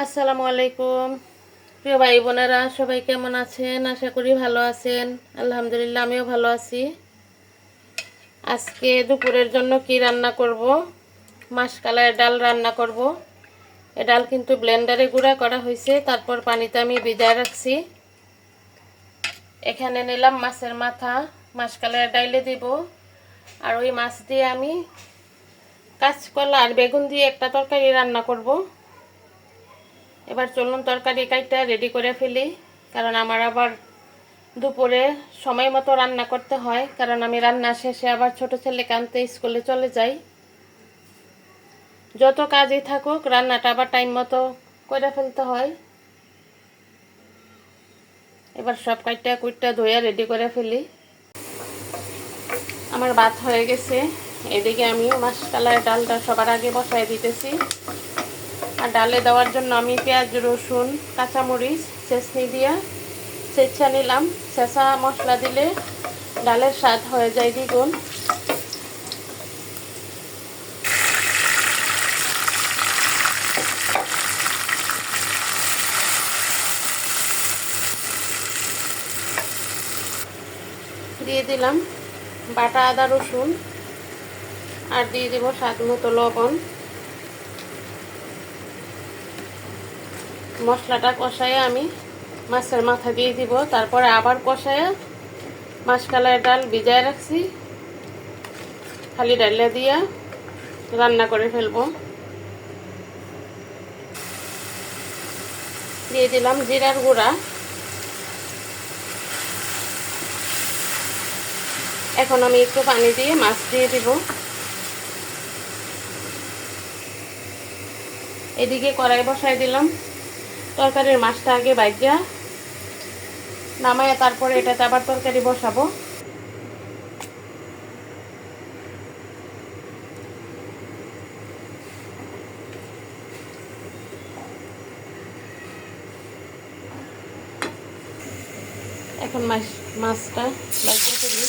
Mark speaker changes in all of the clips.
Speaker 1: আসসালামু আলাইকুম প্রিয় ভাই বোনেরা, সবাই কেমন আছেন? আশা করি ভালো আছেন। আলহামদুলিল্লাহ, আমিও ভালো আছি। আজকে দুপুরের জন্য কি রান্না করব? মাসকলাইয়ের ডাল রান্না করব। এই ডাল কিন্তু ব্লেন্ডারে গুঁড়া করা হয়েছে, তারপর পানিতে আমি ভিজায় রাখছি। এখানে নিলাম মাছের মাথা, মাসকলাইয়ের ডাইলে দিব। আর ওই মাছ দিয়ে আমি কাঁচকলা আর বেগুন দিয়ে একটা তরকারি রান্না করব। এবার চলুন তরকারি কাইটা রেডি করে ফেলি, কারণ আমার আবার দুপুরে সময় মতো রান্না করতে হয়, কারণ আমি রান্না শেষে আবার ছোট ছেলেকে আনতে স্কুলে চলে যাই। যত কাজই থাকুক, রান্নাটা আবার টাইম মতো করে ফেলতে হয়। এবার সব কাইটা কুইটা ধুয়ে রেডি করে ফেলি। আমার ভাত হয়ে গেছে। এদিকে আমি মাসকলাইয়ের ডালটা সবার আগে বসায় দিতেছি। আর ডালে দেওয়ার জন্য আমি পেঁয়াজ, রসুন, কাঁচামরিচ চেঁচনি দিয়ে ছেঁচা নিলাম। ছেঁচা মশলা দিলে ডালের স্বাদ হয়ে যায় দ্বিগুণ। দিয়ে দিলাম বাটা আদা রসুন, আর দিয়ে দেব স্বাদ মতো লবণ। মশলাটা কষায়ে আমি মাছের মাথা দিয়ে দিব, তারপরে আবার কষায়ে মাসকলাইয়ের ডাল ভিজায় রাখছি খালি ডাইলা দিয়া রান্না করে ফেলবো। দিয়ে দিলাম জিরার গুঁড়া। এখন আমি একটু পানি দিয়ে মাছ দিয়ে দিব। এদিকে কড়াই বসাই দিলাম। তরকারির মাছটা আগে ভাজা নামায় তারপরে এটাতে আবার তরকারি বসাবো। এখন মাছটা ভাজা ফেলি।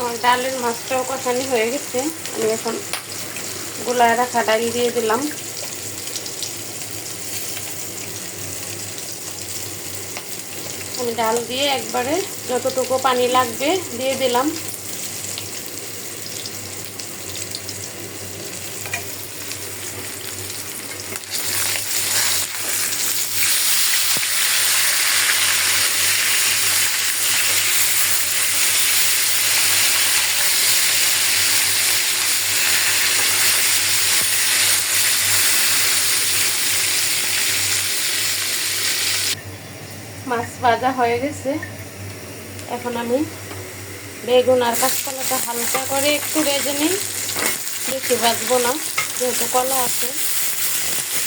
Speaker 1: আমার ডালের মাছটাও কষানি হয়ে গেছে। আমি এখন গুলায় রাখা ডাল দিয়ে দিলাম। আমি ডাল দিয়ে একবারে যতটুকু পানি লাগবে দিয়ে দিলাম। মাছ ভাজা হয়ে গেছে। এখন আমি বেগুন আর কাঁচকলাটা হালকা করে একটু ভেজে নিই, বেশি ভাজবো না, যেহেতু কলা আছে।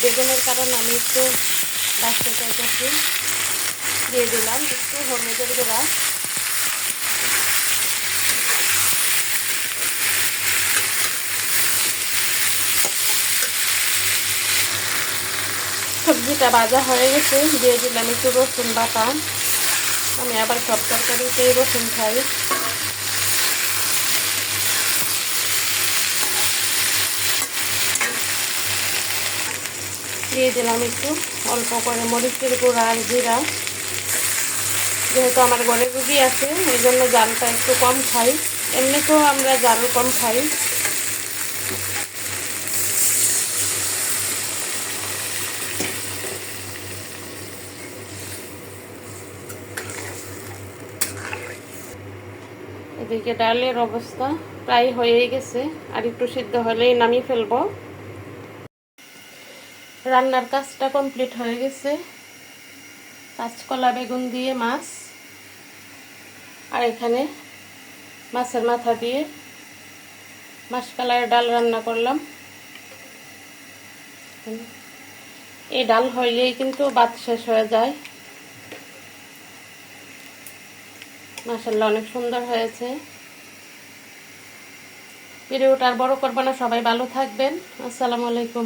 Speaker 1: বেগুনের কারণে আমি একটু ভাজতে চাইতেছি। দিয়ে দিলাম একটু হলুদের গুঁড়া। সবজিটা ভাজা হয়ে গেছে, দিয়ে দিলাম একটু রসুন বাটা। আমি আবার সব তরকারিতেই রসুন খাই। দিয়ে দিলাম একটু অল্প করে মরিচের গুঁড়া আর জিরা। যেহেতু আমার ঘরে রুগী আছে, এই জন্য জালটা একটু কম খাই। এমনিতেও আমরা জাল কম খাই। এদিকে ডালের অবস্থা প্রায় হয়েই গেছে, আর একটু সিদ্ধ হলেই নামিয়ে ফেলবো। রান্নার কাজটা কমপ্লিট হয়ে গেছে। কাঁচকলা বেগুন দিয়ে মাছ, আর এখানে মাছের মাথা দিয়ে মাসকলাইয়ের ডাল রান্না করলাম। এই ডাল হইলেই কিন্তু ভাত শেষ হয়ে যায়। মাশাআল্লাহ অনেক সুন্দর হয়েছে। ভিডিওটা আর বড় করব না, সবাই ভালো থাকবেন। আসসালামু আলাইকুম।